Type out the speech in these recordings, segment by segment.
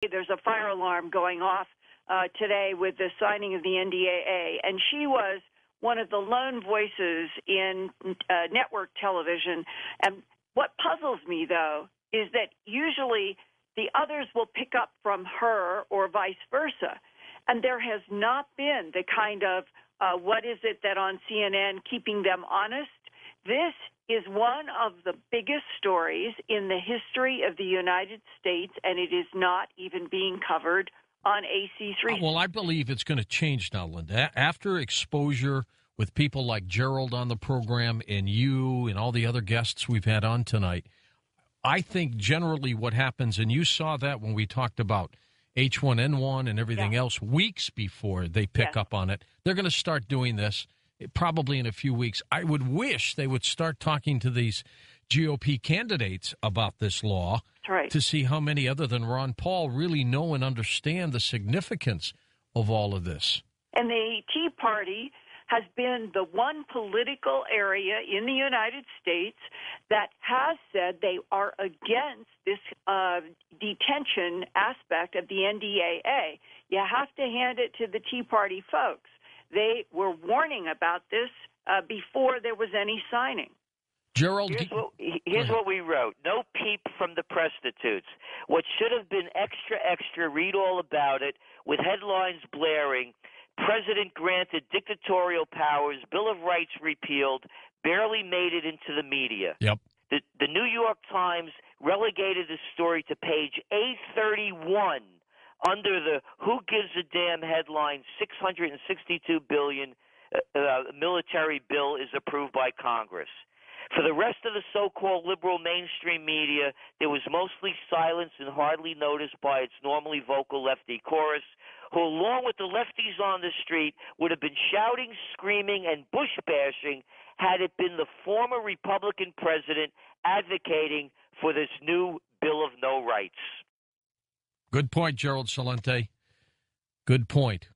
there's a fire alarm going off today with the signing of the NDAA, and she was one of the lone voices in network television. And what puzzles me, though, is that usually the others will pick up from her or vice versa. And there has not been the kind of, what is it that on CNN, keeping them honest? This is one of the biggest stories in the history of the United States, and it is not even being covered on AC3. Well, I believe it's going to change now, Linda. After exposure with people like Gerald on the program and you and all the other guests we've had on tonight, I think generally what happens, and you saw that when we talked about H1N1 and everything else weeks before they pick up on it, they're going to start doing this probably in a few weeks. I would wish they would start talking to these GOP candidates about this law to see how many other than Ron Paul really know and understand the significance of all of this. And the Tea Party has been the one political area in the United States that has said they are against this detention aspect of the NDAA. You have to hand it to the Tea Party folks. They were warning about this before there was any signing. Gerald, here's what we wrote. No peep from the prostitutes. What should have been extra, read all about it, with headlines blaring, President granted dictatorial powers, Bill of Rights repealed, barely made it into the media. Yep. The New York Times relegated the story to page A31 under the "Who gives a damn" headline. $662 billion military bill is approved by Congress. For the rest of the so-called liberal mainstream media, there was mostly silence and hardly noticed by its normally vocal lefty chorus, who, along with the lefties on the street, would have been shouting, screaming, and bush-bashing had it been the former Republican president advocating for this new Bill of No Rights. Good point, Gerald Celente. Good point.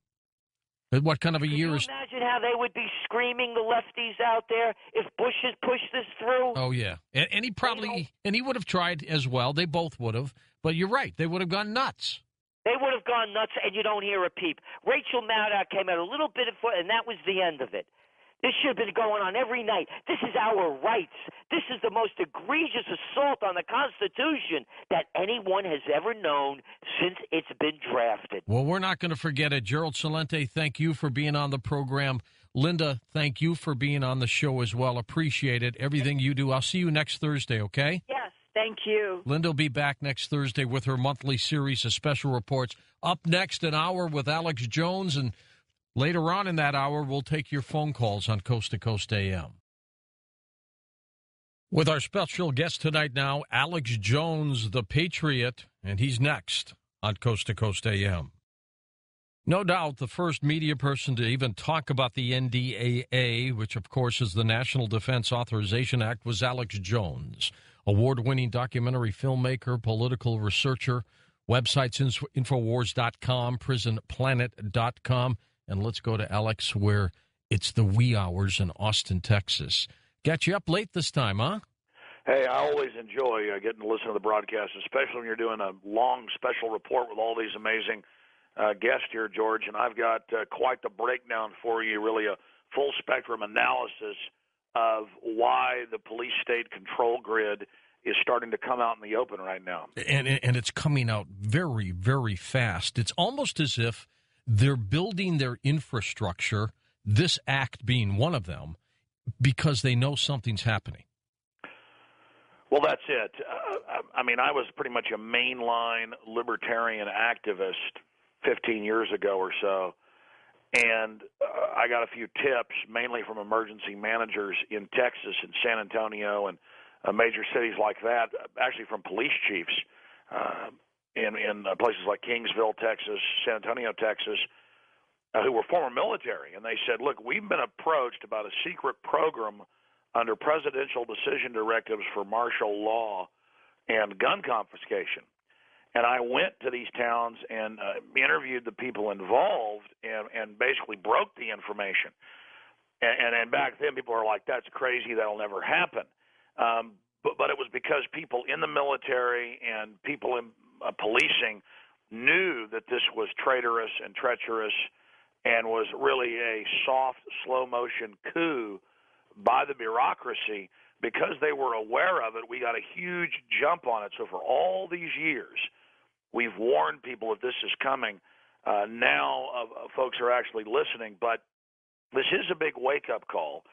But what kind of a year is... Can you imagine how they would be screaming, the lefties out there, if Bush had pushed this through? Oh, yeah. And he probably... And he would have tried as well. They both would have. But you're right. They would have gone nuts. They would have gone nuts, and you don't hear a peep. Rachel Maddow came out a little bit, and that was the end of it. This should have been going on every night. This is our rights. This is the most egregious assault on the Constitution that anyone has ever known since it's been drafted. Well, we're not going to forget it. Gerald Celente, thank you for being on the program. Linda, thank you for being on the show as well. Appreciate it. Everything you do. I'll see you next Thursday, okay? Yes, thank you. Linda will be back next Thursday with her monthly series of special reports. Up next, an hour with Alex Jones, and later on in that hour, we'll take your phone calls on Coast to Coast AM. With our special guest tonight now, Alex Jones, the Patriot, and he's next on Coast to Coast AM. No doubt the first media person to even talk about the NDAA, which of course is the National Defense Authorization Act, was Alex Jones, award-winning documentary filmmaker, political researcher, websites Infowars.com, PrisonPlanet.com. And let's go to Alex, where it's the wee hours in Austin, Texas. Got you up late this time, huh? Hey, I always enjoy getting to listen to the broadcast, especially when you're doing a long special report with all these amazing guests here, George. And I've got quite the breakdown for you, really a full-spectrum analysis of why the police-state control grid is starting to come out in the open right now. And it's coming out very, very fast. It's almost as if they're building their infrastructure, this act being one of them, because they know something's happening. Well, that's it. I mean, I was pretty much a mainline libertarian activist 15 years ago or so, and I got a few tips, mainly from emergency managers in Texas and San Antonio and major cities like that, actually from police chiefs in places like Kingsville, Texas, San Antonio, Texas, who were former military. And they said, look, we've been approached about a secret program under presidential decision directives for martial law and gun confiscation. And I went to these towns and interviewed the people involved and basically broke the information. And back then people were like, that's crazy, that'll never happen. But it was because people in the military and people in policing knew that this was traitorous and treacherous and was really a soft, slow-motion coup by the bureaucracy. Because they were aware of it, we got a huge jump on it. So for all these years, we've warned people that this is coming. Now folks are actually listening, but this is a big wake-up call.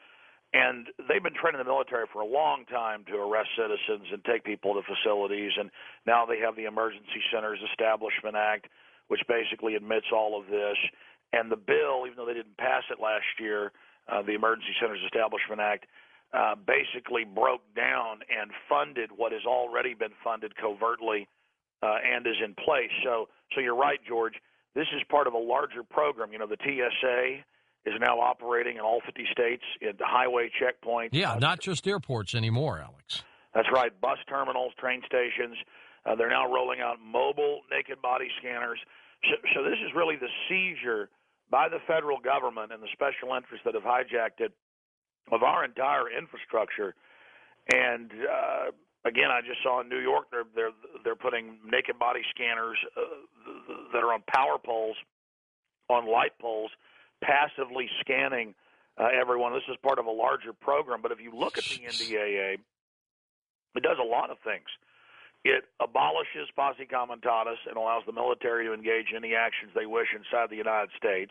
And they've been training the military for a long time to arrest citizens and take people to facilities. And now they have the Emergency Centers Establishment Act, which basically admits all of this. And the bill, even though they didn't pass it last year, the Emergency Centers Establishment Act, basically broke down and funded what has already been funded covertly and is in place. So you're right, George. This is part of a larger program. You know, the TSA is now operating in all 50 states at the highway checkpoints. Yeah, not just airports anymore, Alex. That's right. Bus terminals, train stations. They're now rolling out mobile naked body scanners. So this is really the seizure by the federal government and the special interests that have hijacked it of our entire infrastructure. And again, I just saw in New York they're putting naked body scanners that are on power poles, on light poles, passively scanning everyone. This is part of a larger program. But if you look at the NDAA, it does a lot of things. It abolishes posse comitatus and allows the military to engage in any actions they wish inside the United States.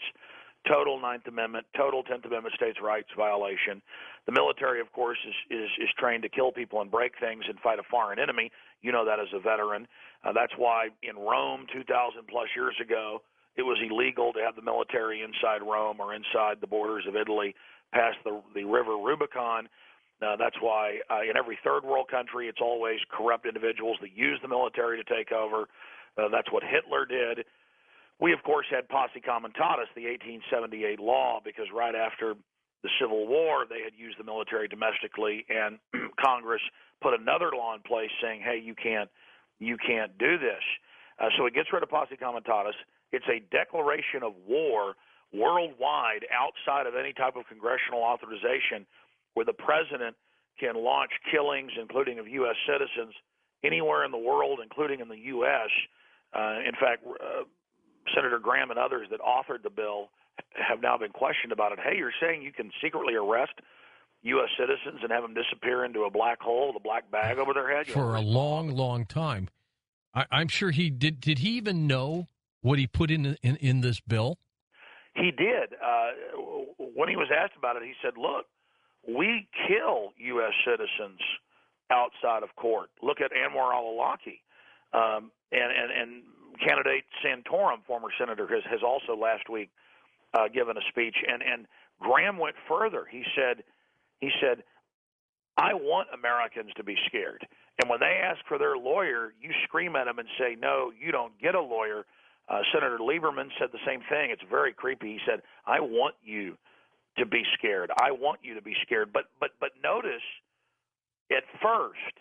Total Ninth Amendment, total 10th Amendment states' rights violation. The military, of course, is trained to kill people and break things and fight a foreign enemy. You know that as a veteran. That's why in Rome 2,000-plus years ago, it was illegal to have the military inside Rome or inside the borders of Italy past the river Rubicon. That's why in every third world country, it's always corrupt individuals that use the military to take over. That's what Hitler did. We, of course, had posse comitatus, the 1878 law, because right after the Civil War, they had used the military domestically, and Congress put another law in place saying, hey, you can't do this. So it gets rid of posse comitatus. It's a declaration of war worldwide outside of any type of congressional authorization where the president can launch killings, including of U.S. citizens, anywhere in the world, including in the U.S. In fact, Senator Graham and others that authored the bill have now been questioned about it. Hey, you're saying you can secretly arrest U.S. citizens and have them disappear into a black hole, the black bag over their head? For a long, long time. I'm sure he did. Did he even know what he put in this bill? He did. When he was asked about it, he said, look, we kill U.S. citizens outside of court. Look at Anwar al-Awlaki. And candidate Santorum, former senator, has also last week given a speech. And Graham went further. He said, I want Americans to be scared. And when they ask for their lawyer, you scream at them and say, no, you don't get a lawyer. Senator Lieberman said the same thing. It's very creepy. He said, I want you to be scared. I want you to be scared. But notice, at first,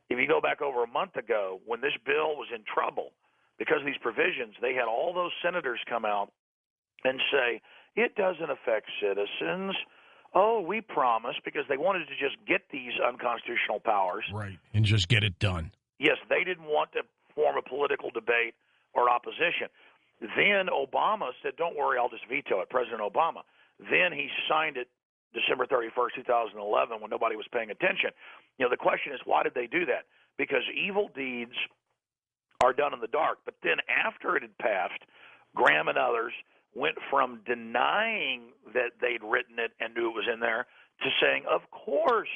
if you go back over a month ago, when this bill was in trouble, because of these provisions, they had all those senators come out and say, it doesn't affect citizens. Oh, we promise, because they wanted to just get these unconstitutional powers. Right, and just get it done. Yes, they didn't want to form a political debate or opposition. Then Obama said, don't worry, I'll just veto it, President Obama. Then he signed it December 31st, 2011, when nobody was paying attention. You know, the question is, why did they do that? Because evil deeds are done in the dark. But then after it had passed, Graham and others went from denying that they'd written it and knew it was in there to saying, of course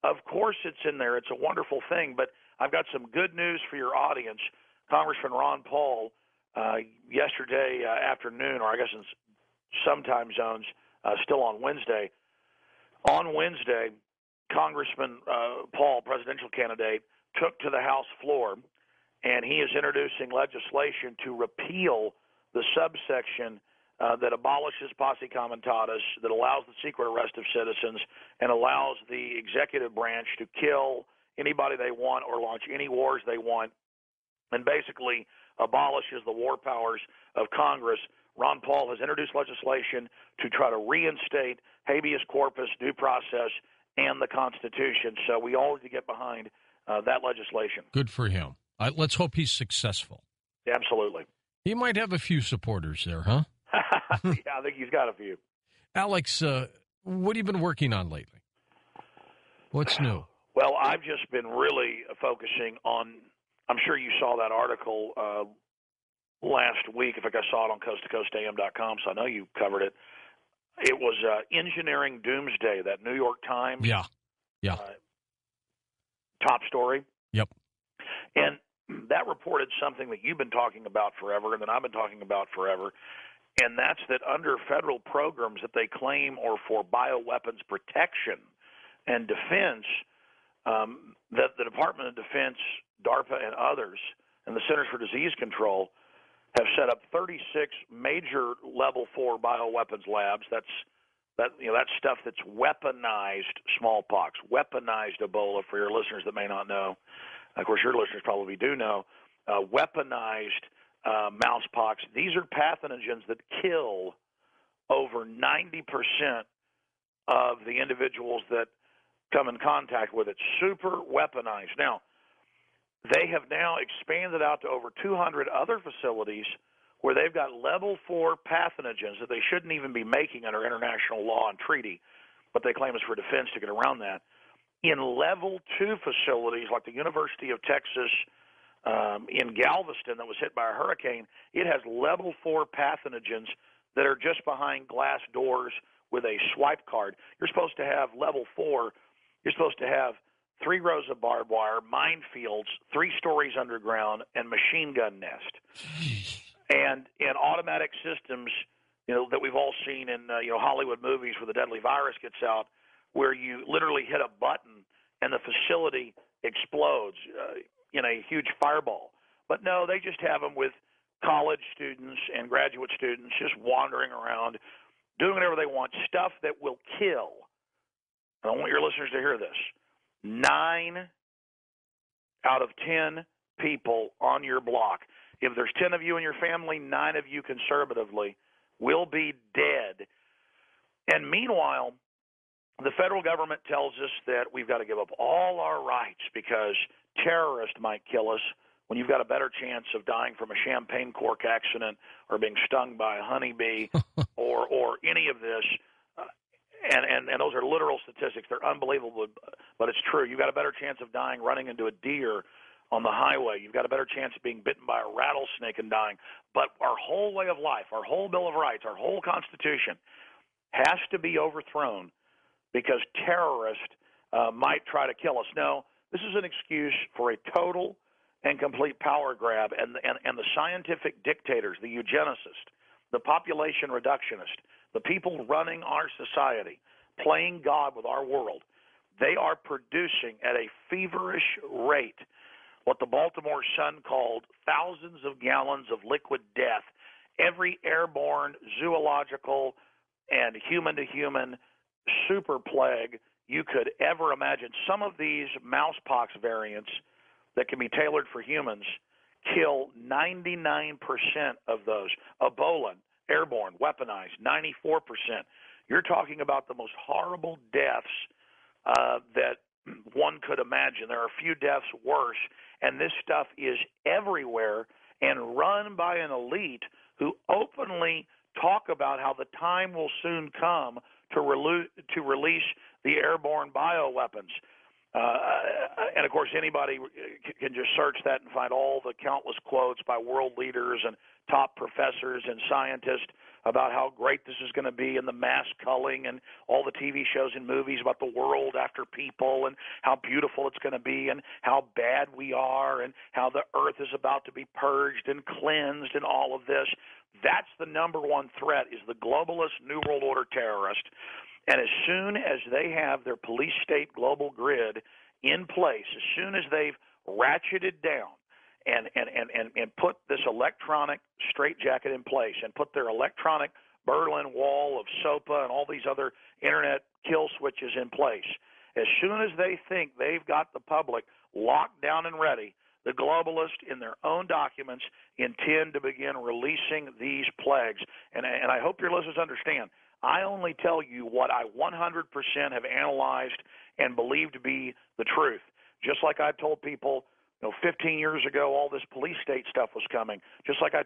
it's in there. It's a wonderful thing. But I've got some good news for your audience. Congressman Ron Paul, yesterday afternoon, or I guess in some time zones, still on Wednesday. On Wednesday, Congressman Paul, presidential candidate, took to the House floor, and he is introducing legislation to repeal the subsection that abolishes posse comitatus, that allows the secret arrest of citizens, and allows the executive branch to kill anybody they want or launch any wars they want, and basically abolishes the war powers of Congress. Ron Paul has introduced legislation to try to reinstate habeas corpus, due process, and the Constitution. So we all need to get behind that legislation. Good for him. Let's hope he's successful. Absolutely. He might have a few supporters there, huh? Yeah, I think he's got a few. Alex, what have you been working on lately? What's new? Well, I've just been really focusing on, I'm sure you saw that article last week. In fact, I saw it on coasttocoastam.com, so I know you covered it. It was Engineering Doomsday, that New York Times Yeah. top story. Yep. And that reported something that you've been talking about forever and that I've been talking about forever, and that's that under federal programs that they claim are for bioweapons protection and defense, that the Department of Defense, DARPA, and others, and the Centers for Disease Control have set up 36 major level 4 bioweapons labs. That's stuff that's weaponized smallpox, weaponized Ebola. For your listeners that may not know, of course, your listeners probably do know, weaponized mousepox. These are pathogens that kill over 90% of the individuals that come in contact with it. Super weaponized. Now, they have now expanded out to over 200 other facilities where they've got level 4 pathogens that they shouldn't even be making under international law and treaty, but they claim it's for defense to get around that. In level 2 facilities like the University of Texas in Galveston that was hit by a hurricane, it has level 4 pathogens that are just behind glass doors with a swipe card. You're supposed to have level 4. You're supposed to have 3 rows of barbed wire, minefields, 3 stories underground, and machine gun nest. And in automatic systems, that we've all seen in Hollywood movies where the deadly virus gets out, where you literally hit a button and the facility explodes in a huge fireball. But no, they just have them with college students and graduate students just wandering around, doing whatever they want, stuff that will kill. And I want your listeners to hear this. 9 out of 10 people on your block, if there's 10 of you in your family, 9 of you conservatively will be dead. And meanwhile, the federal government tells us that we've got to give up all our rights because terrorists might kill us, when you've got a better chance of dying from a champagne cork accident or being stung by a honeybee or any of this. And those are literal statistics. They're unbelievable, but it's true. You've got a better chance of dying running into a deer on the highway. You've got a better chance of being bitten by a rattlesnake and dying. But our whole way of life, our whole Bill of Rights, our whole Constitution has to be overthrown because terrorists might try to kill us. No, this is an excuse for a total and complete power grab. And the scientific dictators, the eugenicists, the population reductionist, the people running our society, playing God with our world, they are producing at a feverish rate what the Baltimore Sun called thousands of gallons of liquid death. Every airborne, zoological, and human-to-human super plague you could ever imagine. Some of these mousepox variants that can be tailored for humans kill 99% of those. Ebola, airborne, weaponized, 94%. You're talking about the most horrible deaths that one could imagine. There are a few deaths worse, and this stuff is everywhere and run by an elite who openly talk about how the time will soon come to release the airborne bioweapons. And, of course, anybody can just search that and find all the countless quotes by world leaders and top professors and scientists about how great this is going to be, and the mass culling and all the TV shows and movies about the world after people and how beautiful it's going to be and how bad we are and how the earth is about to be purged and cleansed and all of this. That's the number one threat, is the globalist New World Order terrorist. And as soon as they have their police state global grid in place, as soon as they've ratcheted down and put this electronic straitjacket in place and put their electronic Berlin Wall of SOPA and all these other internet kill switches in place, as soon as they think they've got the public locked down and ready, the globalists in their own documents intend to begin releasing these plagues. And I hope your listeners understand, I only tell you what I 100% have analyzed and believe to be the truth. Just like I've told people 15 years ago, all this police state stuff was coming. Just like I